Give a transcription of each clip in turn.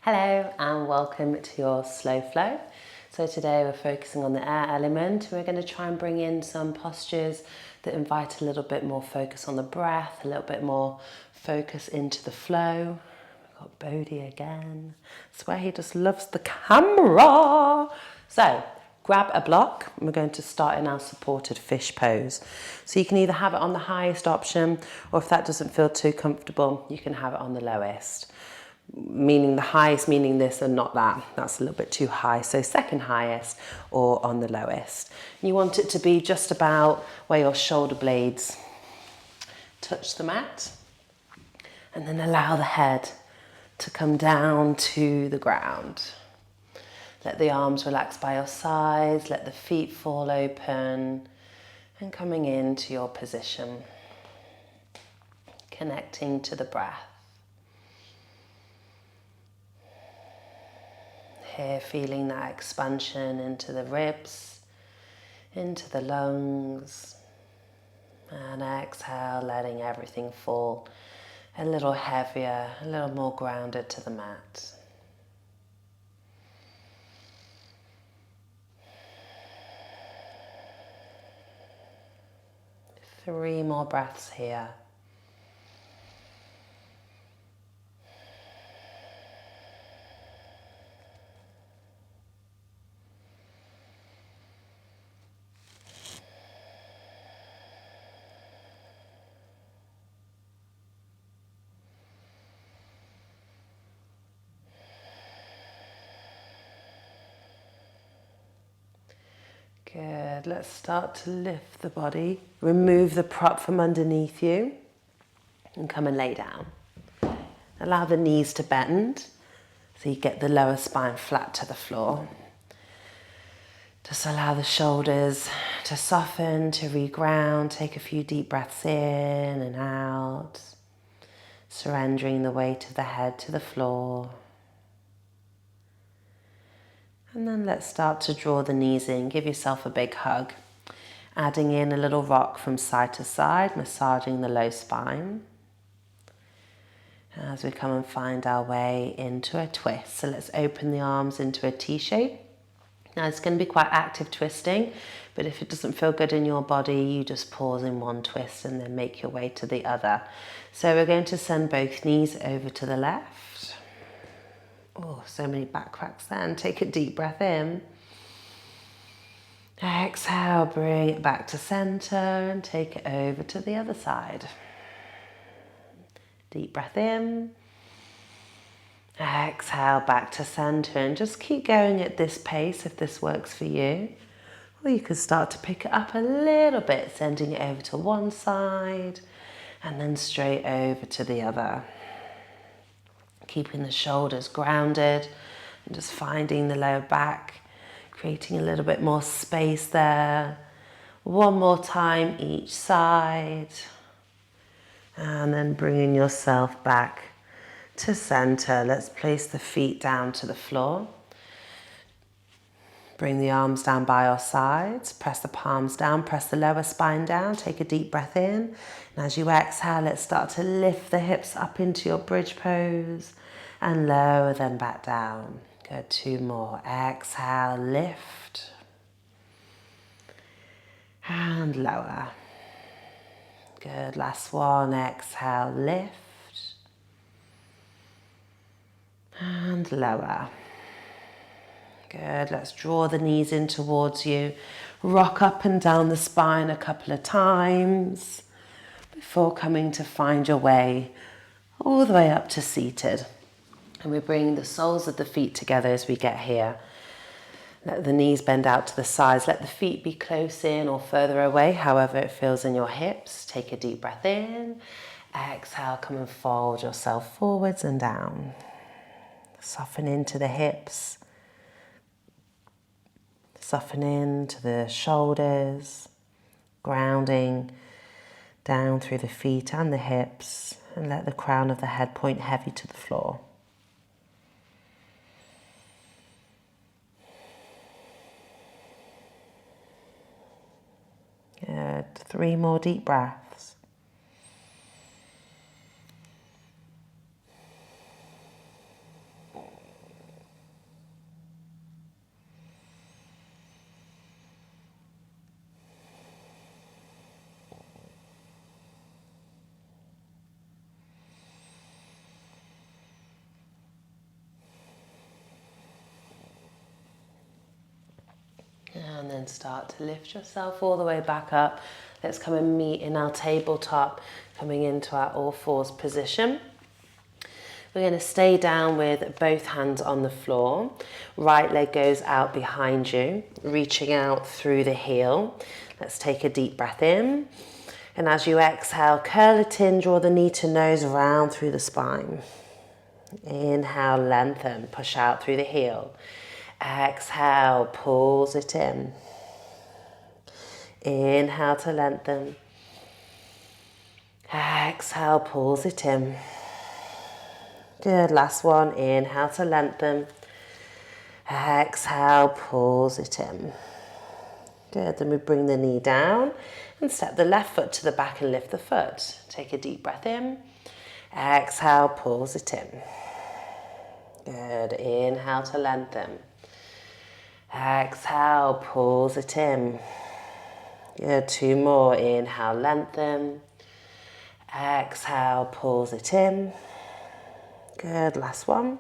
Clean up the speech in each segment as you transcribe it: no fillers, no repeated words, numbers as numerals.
Hello and welcome to your slow flow. So today we're focusing on the air element. We're going to try and bring in some postures that invite a little bit more focus on the breath, a little bit more focus into the flow. We've got Bodhi again. I swear he just loves the camera. So grab a block and we're going to start in our supported fish pose. So you can either have it on the highest option, or if that doesn't feel too comfortable, you can have it on the lowest. Meaning the highest, meaning this and not that. That's a little bit too high. So second highest or on the lowest. You want it to be just about where your shoulder blades touch the mat. And then allow the head to come down to the ground. Let the arms relax by your sides. Let the feet fall open. And coming into your position. Connecting to the breath. Here, feeling that expansion into the ribs, into the lungs, and exhale, letting everything fall a little heavier, a little more grounded to the mat. Three more breaths here. Good, let's start to lift the body. Remove the prop from underneath you and come and lay down. Allow the knees to bend so you get the lower spine flat to the floor. Just allow the shoulders to soften, to reground. Take a few deep breaths in and out, surrendering the weight of the head to the floor. And then let's start to draw the knees in. Give yourself a big hug. Adding in a little rock from side to side, massaging the low spine. As we come and find our way into a twist. So let's open the arms into a T shape. Now it's going to be quite active twisting, but if it doesn't feel good in your body, you just pause in one twist and then make your way to the other. So we're going to send both knees over to the left. Oh, so many back cracks then. Take a deep breath in. Exhale, bring it back to center and take it over to the other side. Deep breath in. Exhale, back to center, and just keep going at this pace if this works for you. Or you could start to pick it up a little bit, sending it over to one side and then straight over to the other. Keeping the shoulders grounded and just finding the lower back, creating a little bit more space there. One more time each side. And then bringing yourself back to center. Let's place the feet down to the floor. Bring the arms down by your sides. Press the palms down, press the lower spine down. Take a deep breath in. And as you exhale, let's start to lift the hips up into your bridge pose and lower them back down. Good, two more. Exhale, lift and lower. Good, last one. Exhale, lift and lower. Good, let's draw the knees in towards you. Rock up and down the spine a couple of times before coming to find your way all the way up to seated. And we bring the soles of the feet together as we get here. Let the knees bend out to the sides. Let the feet be close in or further away, however it feels in your hips. Take a deep breath in. Exhale, come and fold yourself forwards and down. Soften into the hips. Soften into the shoulders. Grounding down through the feet and the hips. And let the crown of the head point heavy to the floor. Good. 3 more deep breaths. then start to lift yourself all the way back up. Let's come and meet in our tabletop, coming into our all fours position. We're going to stay down with both hands on the floor. Right leg goes out behind you, reaching out through the heel. Let's take a deep breath in. And as you exhale, curl it in, draw the knee to nose round through the spine. Inhale, lengthen, push out through the heel. Exhale, pulls it in. Inhale to lengthen. Exhale, pulls it in. Good, last one. Inhale to lengthen. Exhale, pulls it in. Good, then we bring the knee down and step the left foot to the back and lift the foot. Take a deep breath in. Exhale, pulls it in. Good, inhale to lengthen. Exhale, pulls it in. Good, two more. Inhale, lengthen. Exhale, pulls it in. Good, last one.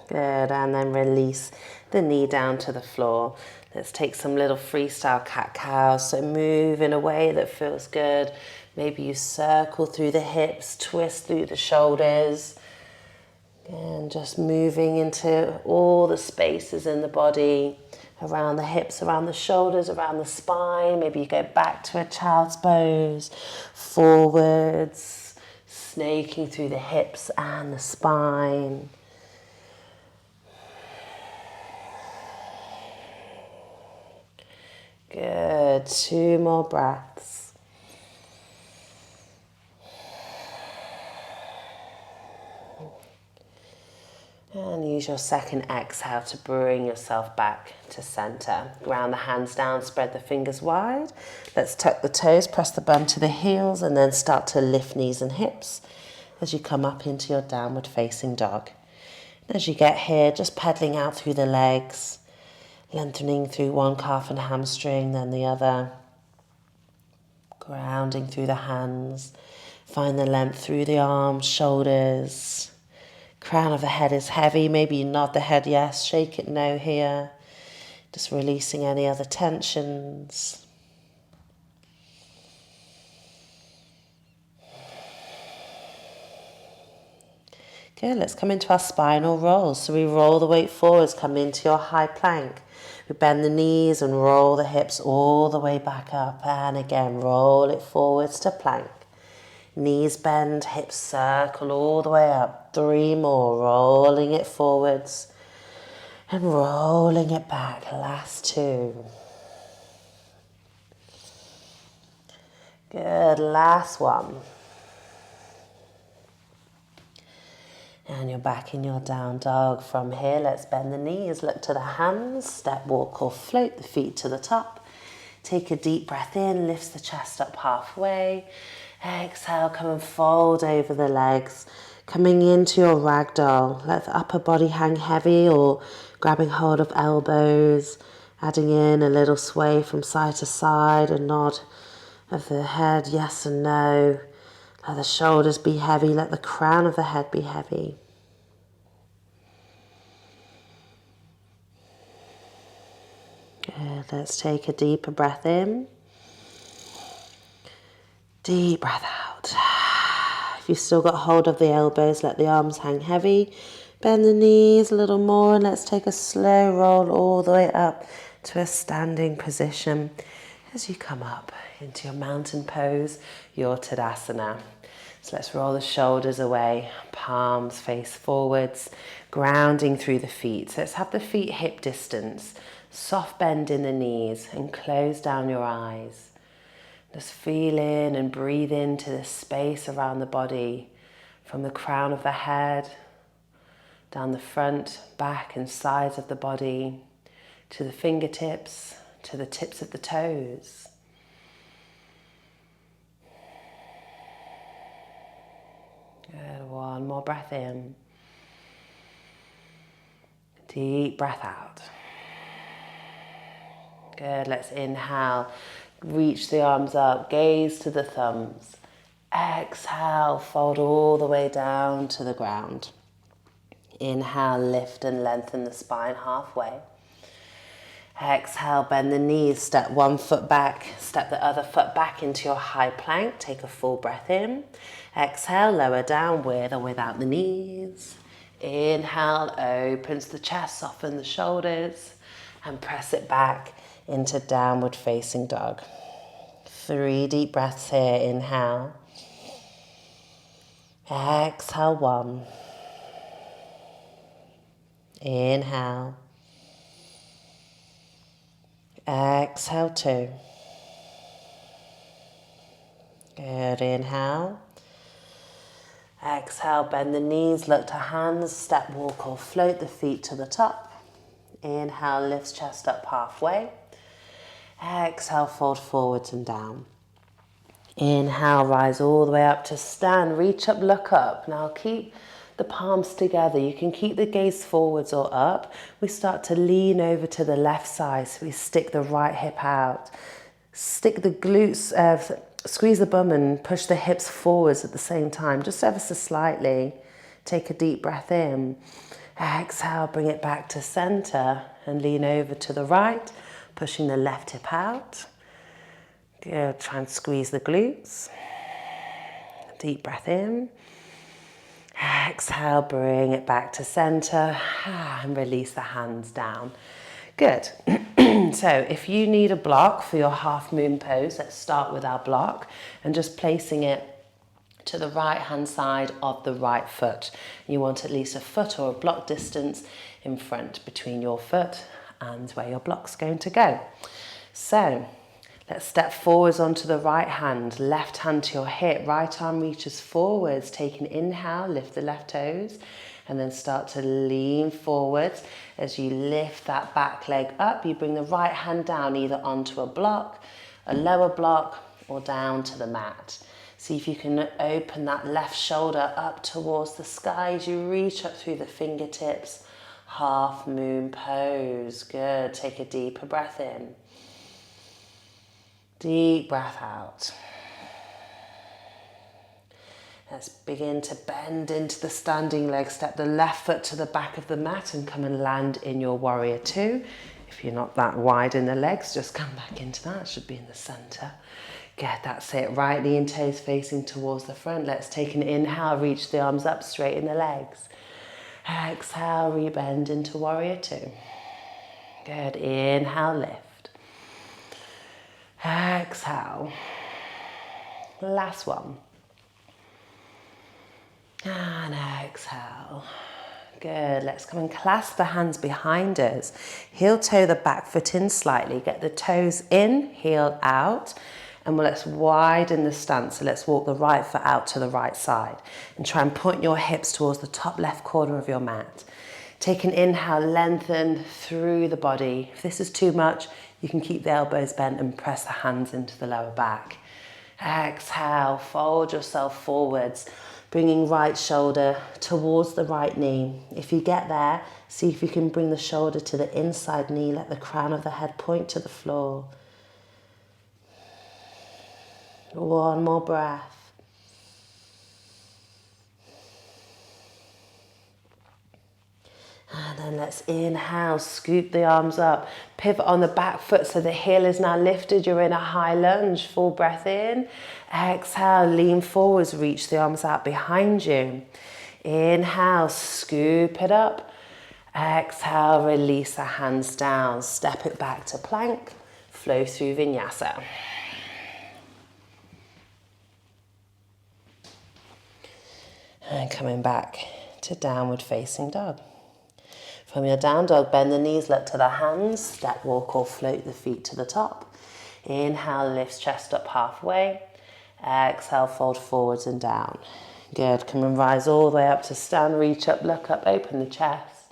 Good, and then release the knee down to the floor. Let's take some little freestyle cat-cows. So move in a way that feels good. Maybe you circle through the hips, twist through the shoulders. And just moving into all the spaces in the body, around the hips, around the shoulders, around the spine. Maybe you go back to a child's pose, forwards, snaking through the hips and the spine. Good, two more breaths. And use your second exhale to bring yourself back to center. Ground the hands down, spread the fingers wide. Let's tuck the toes, press the bum to the heels, and then start to lift knees and hips as you come up into your downward facing dog. And as you get here, just pedaling out through the legs, lengthening through one calf and hamstring, then the other. Grounding through the hands. Find the length through the arms, shoulders. Crown of the head is heavy. Maybe you nod the head yes, shake it no here. Just releasing any other tensions. Good, let's come into our spinal rolls. So we roll the weight forwards, come into your high plank. We bend the knees and roll the hips all the way back up. And again, roll it forwards to plank. Knees bend, hips circle all the way up. 3 more, rolling it forwards and rolling it back. Last 2. Good, last one. And you're back in your down dog. From here, let's bend the knees, look to the hands, step, walk or float the feet to the top. Take a deep breath in, lifts the chest up halfway. Exhale, come and fold over the legs. Coming into your ragdoll. Let the upper body hang heavy or grabbing hold of elbows. Adding in a little sway from side to side, a nod of the head, yes and no. Let the shoulders be heavy, let the crown of the head be heavy. Good, let's take a deeper breath in. Deep breath out. If you've still got hold of the elbows, let the arms hang heavy. Bend the knees a little more and let's take a slow roll all the way up to a standing position as you come up into your mountain pose, your Tadasana. So let's roll the shoulders away, palms face forwards, grounding through the feet. So let's have the feet hip distance, soft bend in the knees and close down your eyes. Just feel in and breathe into the space around the body, from the crown of the head, down the front, back and sides of the body, to the fingertips, to the tips of the toes. Good, one more breath in. Deep breath out. Good, let's inhale. Reach the arms up, gaze to the thumbs. Exhale, fold all the way down to the ground. Inhale, lift and lengthen the spine halfway. Exhale, bend the knees, step one foot back, step the other foot back into your high plank. Take a full breath in. Exhale, lower down with or without the knees. Inhale, opens the chest, soften the shoulders, and press it back into downward facing dog. 3 deep breaths here. Inhale. Exhale, 1. Inhale. Exhale, 2. Good. Inhale. Exhale, bend the knees, look to hands, step, walk or float the feet to the top. Inhale, lifts chest up halfway. Exhale, fold forwards and down. Inhale, rise all the way up to stand, reach up, look up. Now keep the palms together. You can keep the gaze forwards or up. We start to lean over to the left side, so we stick the right hip out. Stick the glutes, squeeze the bum and push the hips forwards at the same time, just ever so slightly. Take a deep breath in. Exhale, bring it back to center and lean over to the right, pushing the left hip out. Good, try and squeeze the glutes. Deep breath in. Exhale, bring it back to center and release the hands down. Good. So if you need a block for your half moon pose, let's start with our block and just placing it to the right hand side of the right foot. You want at least a foot or a block distance in front between your foot and where your block's going to go. So let's step forwards onto the right hand, left hand to your hip, right arm reaches forwards. Take an inhale, lift the left toes, and then start to lean forwards. As you lift that back leg up, you bring the right hand down either onto a block, a lower block, or down to the mat. See if you can open that left shoulder up towards the sky as you reach up through the fingertips. Half moon pose. Good. Take a deeper breath in. Deep breath out. Let's begin to bend into the standing leg. Step the left foot to the back of the mat and come and land in your warrior 2. If you're not that wide in the legs, just come back into that. It should be in the center. Good, that's it. Right knee and toes facing towards the front. Let's take an inhale, reach the arms up, straighten the legs. Exhale, rebend into warrior 2. Good, inhale, lift. Exhale. Last one. And exhale. Good, let's come and clasp the hands behind us. Heel toe the back foot in slightly. Get the toes in, heel out. And let's widen the stance. So let's walk the right foot out to the right side. And try and point your hips towards the top left corner of your mat. Take an inhale, lengthen through the body. If this is too much, you can keep the elbows bent and press the hands into the lower back. Exhale, fold yourself forwards. Bringing right shoulder towards the right knee. If you get there, see if you can bring the shoulder to the inside knee. Let the crown of the head point to the floor. One more breath. And then let's inhale, scoop the arms up. Pivot on the back foot so the heel is now lifted. You're in a high lunge. Full breath in. Exhale, lean forwards, reach the arms out behind you. Inhale, scoop it up. Exhale, release the hands down. Step it back to plank. Flow through vinyasa. And coming back to downward facing dog. From your down dog, bend the knees, look to the hands, step, walk or float the feet to the top. Inhale, lifts chest up halfway. Exhale, fold forwards and down. Good, come and rise all the way up to stand, reach up, look up, open the chest,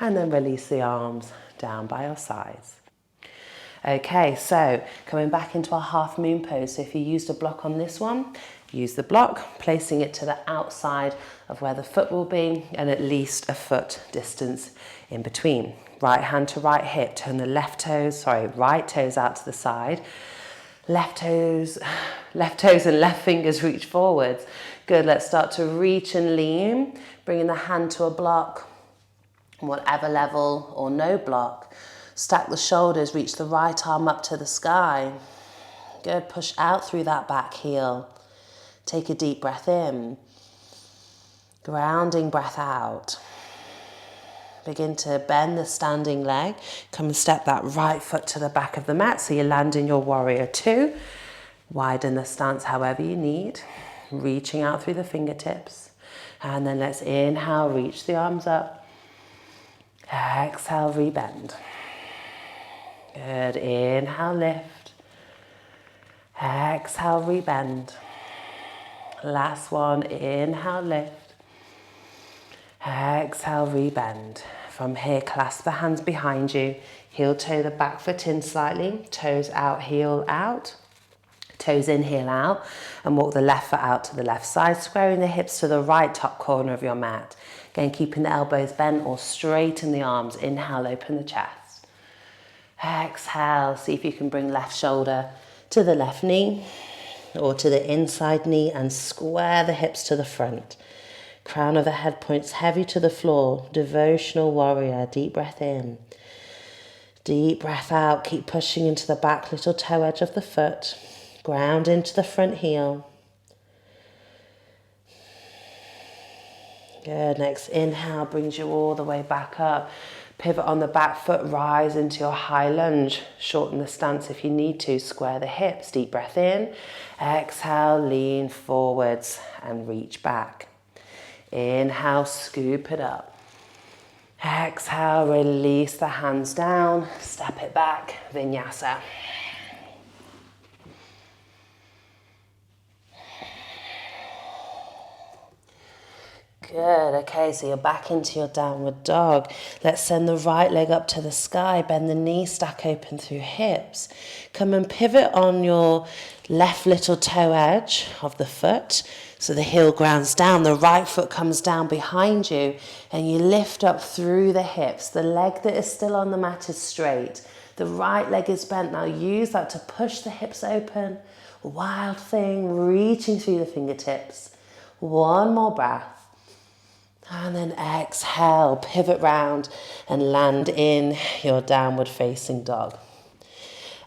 and then release the arms down by your sides. Okay, so coming back into our half moon pose. So if you used a block on this one, use the block, placing it to the outside of where the foot will be and at least a foot distance in between. Right hand to right hip, turn the right toes out to the side. Left toes and left fingers reach forwards. Good, let's start to reach and lean, bringing the hand to a block Whatever level or no block. Stack the shoulders, reach the right arm up to the sky. Good, push out through that back heel. Take a deep breath in. Grounding breath out. Begin to bend the standing leg. Come and step that right foot to the back of the mat so you land in your warrior two. Widen the stance however you need. Reaching out through the fingertips. And then let's inhale, reach the arms up. Exhale, rebend. Good, inhale, lift. Exhale, rebend. Last one, inhale, lift. Exhale, rebend. From here, clasp the hands behind you. Heel toe the back foot in slightly. Toes out, heel out. Toes in, heel out. And walk the left foot out to the left side, squaring the hips to the right top corner of your mat. Again, keeping the elbows bent or straighten the arms. Inhale, open the chest. Exhale, see if you can bring left shoulder to the left knee or to the inside knee and square the hips to the front. Crown of the head points heavy to the floor. Devotional warrior. Deep breath in. Deep breath out. Keep pushing into the back little toe edge of the foot. Ground into the front heel. Good. Next inhale brings you all the way back up. Pivot on the back foot. Rise into your high lunge. Shorten the stance if you need to. Square the hips. Deep breath in. Exhale. Lean forwards and reach back. Inhale, scoop it up. Exhale, release the hands down, step it back, vinyasa. Good, okay, so you're back into your downward dog. Let's send the right leg up to the sky, bend the knee, stack open through hips. Come and pivot on your left little toe edge of the foot. So the heel grounds down, the right foot comes down behind you and you lift up through the hips. The leg that is still on the mat is straight. The right leg is bent. Now use that to push the hips open. Wild thing, reaching through the fingertips. One more breath. And then exhale, pivot round and land in your downward facing dog.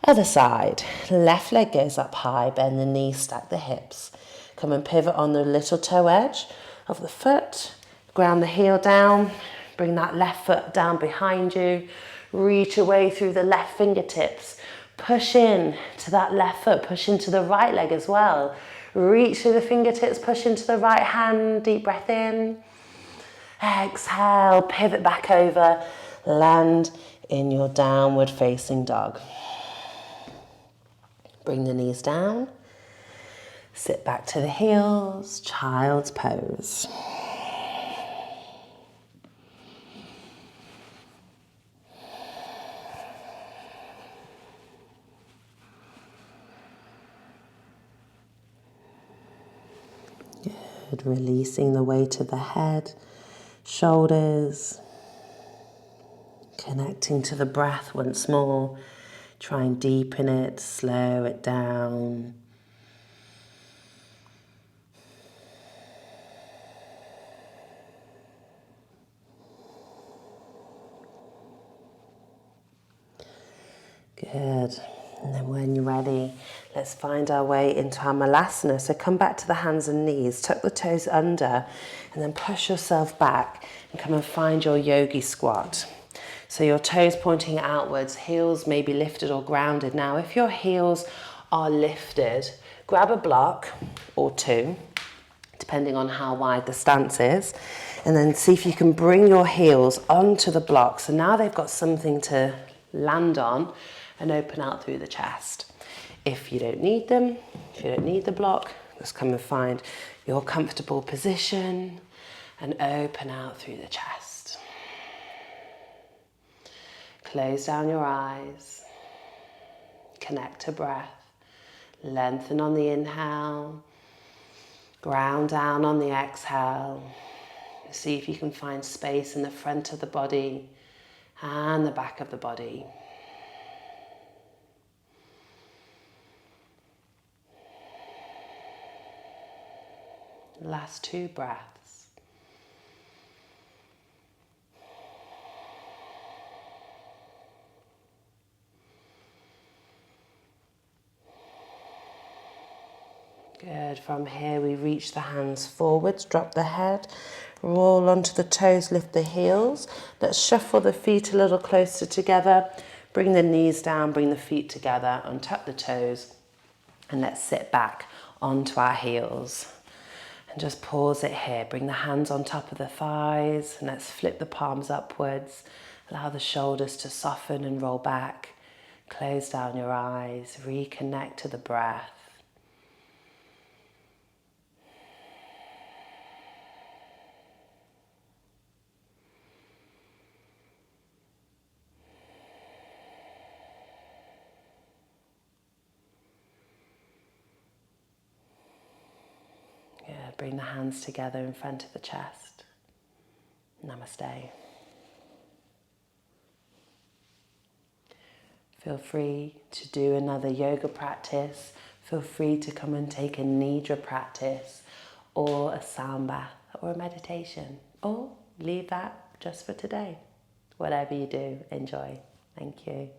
Other side, left leg goes up high, bend the knee, stack the hips. Come and pivot on the little toe edge of the foot. Ground the heel down. Bring that left foot down behind you. Reach away through the left fingertips. Push in to that left foot. Push into the right leg as well. Reach through the fingertips. Push into the right hand. Deep breath in. Exhale. Pivot back over. Land in your downward facing dog. Bring the knees down. Sit back to the heels, child's pose. Good, releasing the weight of the head, shoulders, connecting to the breath once more. Try and deepen it, slow it down. Good. And then when you're ready, let's find our way into our malasana. So come back to the hands and knees, tuck the toes under, and then push yourself back and come and find your yogi squat. So your toes pointing outwards, heels may be lifted or grounded. Now, if your heels are lifted, grab a block or two, depending on how wide the stance is, and then see if you can bring your heels onto the block. So now they've got something to land on and open out through the chest. If you don't need them, if you don't need the block, just come and find your comfortable position and open out through the chest. Close down your eyes, connect to breath, lengthen on the inhale, ground down on the exhale. See if you can find space in the front of the body and the back of the body. Last two breaths. Good. From here, we reach the hands forwards, drop the head, roll onto the toes, lift the heels. Let's shuffle the feet a little closer together. Bring the knees down, bring the feet together, untuck the toes, and let's sit back onto our heels. And just pause it here. Bring the hands on top of the thighs, and let's flip the palms upwards. Allow the shoulders to soften and roll back. Close down your eyes, reconnect to the breath. Yeah, bring the hands together in front of the chest. Namaste. Feel free to do another yoga practice. Feel free to come and take a nidra practice or a sound bath or a meditation, or leave that just for today. Whatever you do, enjoy. Thank you.